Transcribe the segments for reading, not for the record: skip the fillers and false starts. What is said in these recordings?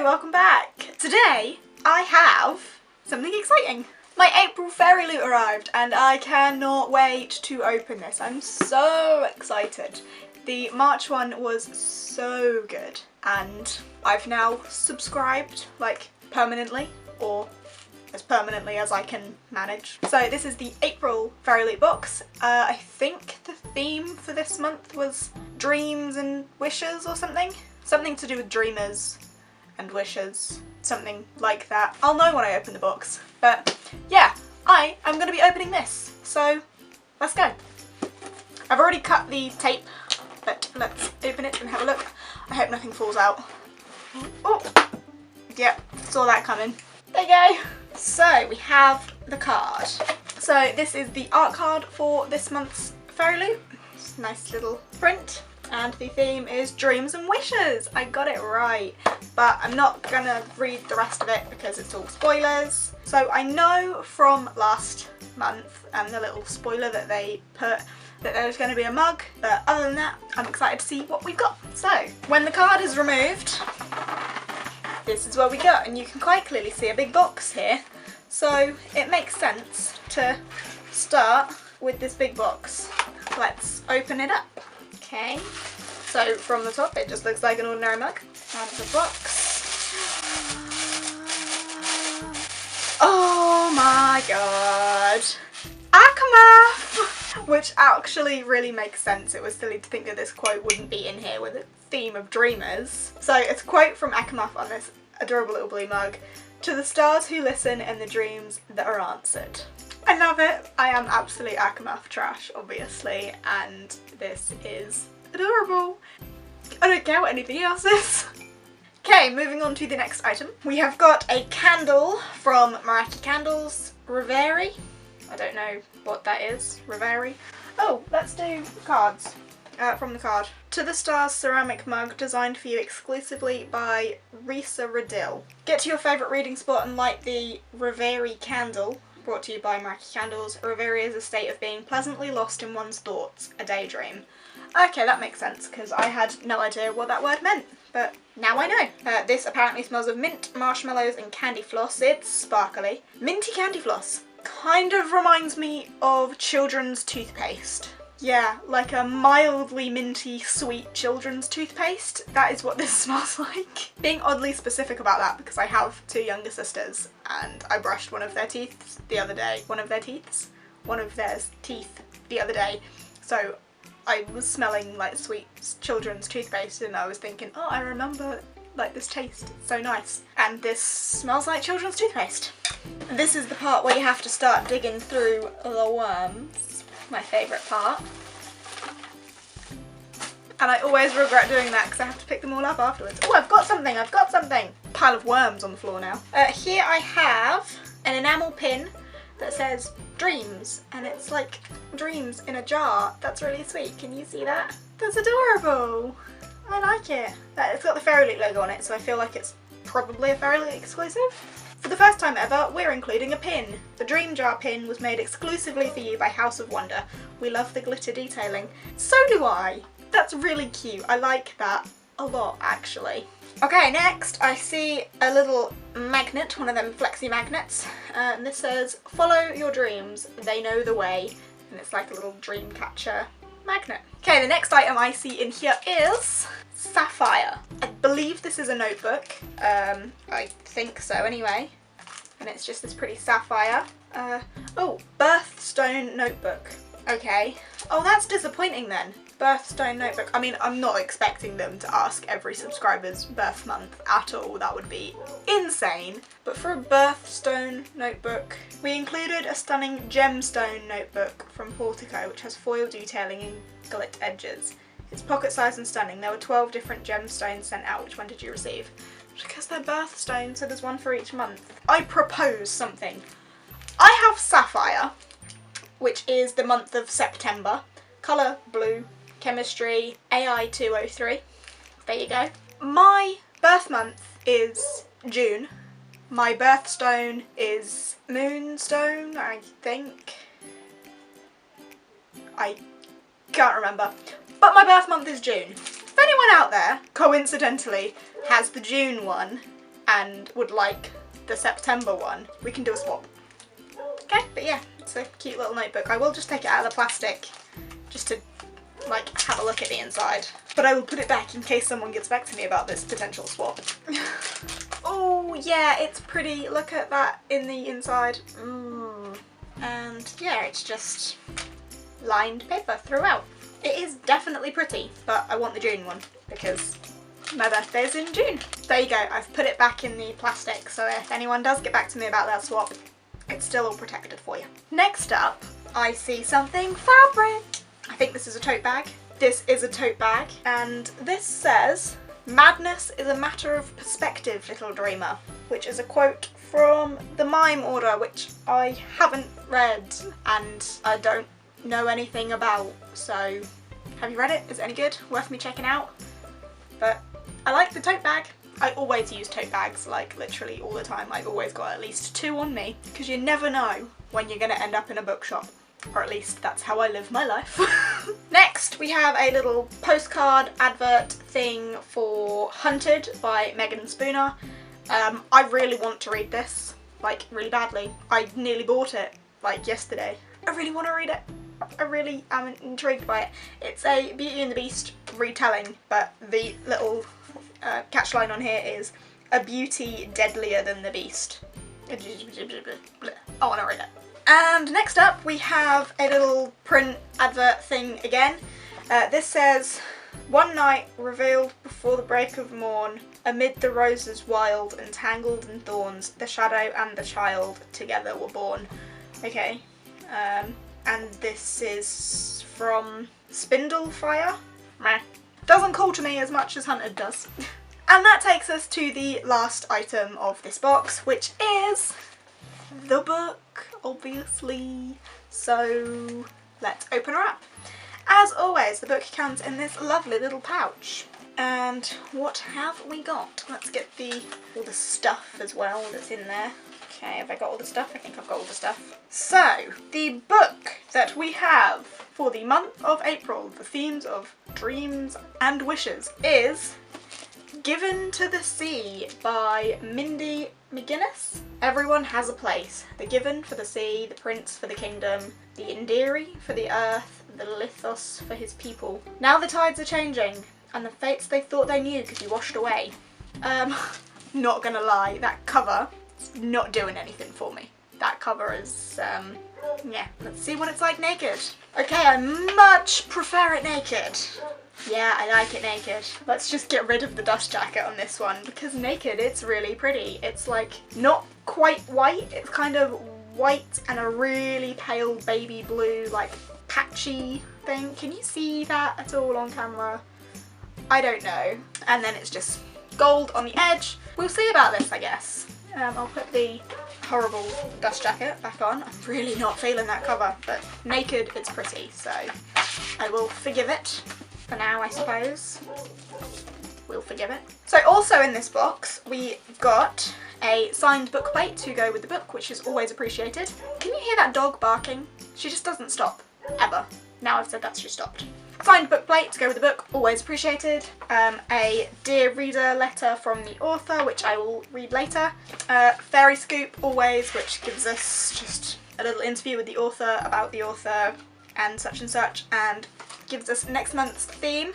Hi, welcome back. Today I have something exciting. My April Fairyloot arrived and I cannot wait to open this. I'm so excited. The March one was so good and I've now subscribed, like, permanently, or as permanently as I can manage. So this is the April Fairyloot box. I think the theme for this month was dreams and wishes or something. Something to do with dreamers and wishes, something like that. I'll know when I open the box. But yeah, I am going to be opening this. So let's go. I've already cut the tape, but let's open it and have a look. I hope nothing falls out. Oh, yep, saw that coming. There you go. So we have the card. So this is the art card for this month's Fairyloot. It's a nice little print. And the theme is dreams and wishes. I got it right. But I'm not gonna read the rest of it because it's all spoilers. So I know from last month and the little spoiler that they put that there was going to be a mug, but other than that, I'm excited to see what we've got. So when the card is removed, this is what we got, and you can quite clearly see a big box here. So it makes sense to start with this big box. Let's open it up. Okay, so from the top it just looks like an ordinary mug. Out of the box. Oh my god! Akama! Which actually really makes sense. It was silly to think that this quote wouldn't be in here with a theme of dreamers. So it's a quote from Akama on this adorable little blue mug. To the stars who listen and the dreams that are answered. I love it. I am absolute Akama trash, obviously, and this is adorable. I don't care what anything else is. Okay, moving on to the next item. We have got a candle from Meraki Candles, Riveri. I don't know what that is, Riveri. Oh, let's do cards. From the card. To the Stars ceramic mug designed for you exclusively by Risa Radil. Get to your favourite reading spot and light the Riveri candle. Brought to you by Meraki Candles. Riveri is a state of being pleasantly lost in one's thoughts, a daydream. Okay, that makes sense because I had no idea what that word meant, but now I know. This apparently smells of mint, marshmallows and candy floss. It's sparkly. Minty candy floss. Kind of reminds me of children's toothpaste. Yeah, like a mildly minty sweet children's toothpaste. That is what this smells like. Being oddly specific about that because I have two younger sisters and I brushed one of their teeth the other day. One of their teeth the other day. So I was smelling like sweet children's toothpaste and I was thinking, oh, I remember like this taste, it's so nice. And this smells like children's toothpaste. This is the part where you have to start digging through the worms. My favourite part. And I always regret doing that because I have to pick them all up afterwards. Oh, I've got something! Pile of worms on the floor now. Here I have an enamel pin that says dreams, and it's like dreams in a jar. That's really sweet. Can you see that? That's adorable. I like it. It's got the Fairyloot logo on it, so I feel like it's probably a Fairyloot exclusive. For the first time ever, we're including a pin. The Dream Jar pin was made exclusively for you by House of Wonder. We love the glitter detailing. So do I. That's really cute. I like that a lot, actually. Okay, next I see a little magnet, one of them flexi magnets, and this says, follow your dreams, they know the way, and it's like a little dream catcher magnet. Okay, the next item I see in here is Sapphire. I believe this is a notebook. I think so anyway. And it's just this pretty sapphire. Oh, birthstone notebook. Okay. Oh, that's disappointing then. Birthstone notebook. I mean, I'm not expecting them to ask every subscriber's birth month at all. That would be insane. But for a birthstone notebook, we included a stunning gemstone notebook from Portico, which has foil detailing and gilt edges. It's pocket sized and stunning. There were 12 different gemstones sent out. Which one did you receive? Because they're birthstones, so there's one for each month. I propose something. I have Sapphire, which is the month of September. Colour blue. Chemistry AI 203. There you go. My birth month is June. My birthstone is Moonstone, I think. I can't remember. But my birth month is June. If anyone out there, coincidentally, has the June one, and would like the September one, we can do a swap. Okay, but yeah, it's a cute little notebook. I will just take it out of the plastic just to like have a look at the inside, but I will put it back in case someone gets back to me about this potential swap. Oh yeah, it's pretty. Look at that in the inside. And yeah, it's just lined paper throughout. It is definitely pretty, but I want the June one because my birthday is in June. There you go, I've put it back in the plastic, so if anyone does get back to me about that swap, it's still all protected for you. Next up, I see something fabric. I think this is a tote bag. This is a tote bag, and this says, "Madness is a matter of perspective, little dreamer," which is a quote from the Mime Order, which I haven't read and I don't know anything about, so have you read it? Is it any good? Worth me checking out? But I like the tote bag. I always use tote bags, like literally all the time. I've always got at least 2 on me because you never know when you're going to end up in a bookshop. Or at least that's how I live my life. Next we have a little postcard advert thing for Hunted by Megan Spooner. I really want to read this, like really badly. I nearly bought it like yesterday. I really want to read it. I really am intrigued by it. It's a Beauty and the Beast retelling, but the little catchline on here is "a beauty deadlier than the beast." I want to read it. And next up we have a little print advert thing again. This says, "One night revealed before the break of morn, amid the roses wild and tangled in thorns, the shadow and the child together were born." Okay, and this is from Spindlefire. Meh. Doesn't call to me as much as Hunted does. And that takes us to the last item of this box, which is the book, obviously. So let's open her up. As always, the book comes in this lovely little pouch. And what have we got? Let's get all the stuff as well that's in there. Okay, have I got all the stuff? I think I've got all the stuff. So, the book that we have for the month of April, the themes of dreams and wishes, is Given to the Sea by Mindy McGuinness. Everyone has a place. The Given for the sea, the Prince for the kingdom, the Indiri for the earth, the Lithos for his people. Now the tides are changing, and the fates they thought they knew could be washed away. Not gonna lie, that cover is not doing anything for me. That cover is, yeah, let's see what it's like naked. Okay, I much prefer it naked. Yeah, I like it naked. Let's just get rid of the dust jacket on this one, because naked it's really pretty. It's like not quite white, it's kind of white and a really pale baby blue, like patchy thing. Can you see that at all on camera? I don't know. And then it's just gold on the edge. We'll see about this, I guess. I'll put the horrible dust jacket back on. I'm really not feeling that cover, but naked it's pretty, so I will forgive it. For now, I suppose. We'll forgive it. So also in this box, we got a signed book plate to go with the book, which is always appreciated. Can you hear that dog barking? She just doesn't stop, ever. Now I've said that, she stopped. Signed book plate to go with the book, always appreciated. A dear reader letter from the author, which I will read later. Fairy scoop, always, which gives us just a little interview with the author about the author and such, and gives us next month's theme,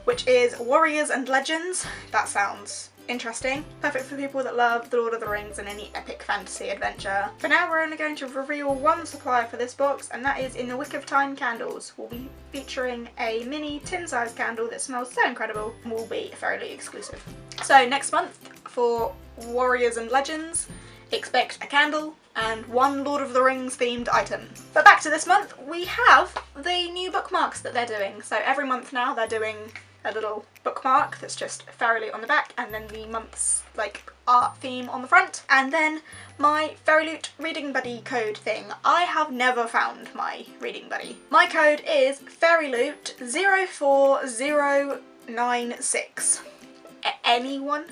which is Warriors and Legends. That sounds interesting. Perfect for people that love The Lord of the Rings and any epic fantasy adventure. For now, we're only going to reveal one supplier for this box, and that is In the Wick of Time Candles. We'll be featuring a mini tin-sized candle that smells so incredible and will be Fairyloot exclusive. So next month, for Warriors and Legends, expect a candle and one Lord of the Rings themed item. But back to this month, we have the new bookmarks that they're doing. So every month now they're doing a little bookmark that's just Fairyloot on the back, and then the month's like art theme on the front, and then my Fairyloot reading buddy code thing. I have never found my reading buddy. My code is Fairyloot 04096. Anyone?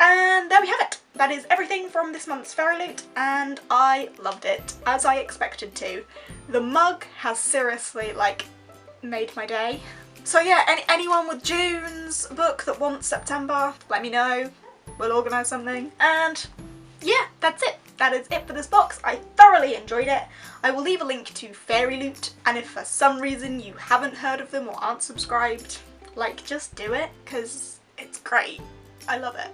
And there we have it. That is everything from this month's Fairyloot, and I loved it, as I expected to. The mug has seriously, like, made my day. So yeah, anyone with June's book that wants September, let me know. we'll organise something. And yeah, that's it. That is it for this box. I thoroughly enjoyed it. I will leave a link to Fairyloot, and if for some reason you haven't heard of them or aren't subscribed, like, just do it, because it's great. I love it.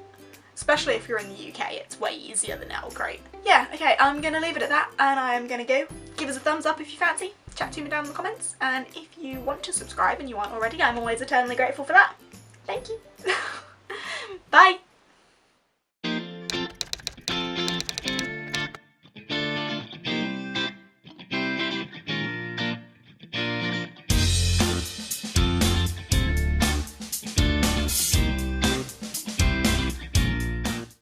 Especially if you're in the UK, it's way easier than Earl Grey. Yeah, okay, I'm gonna leave it at that, and I'm gonna go. Give us a thumbs up if you fancy, chat to me down in the comments, and if you want to subscribe and you aren't already, I'm always eternally grateful for that. Thank you. Bye!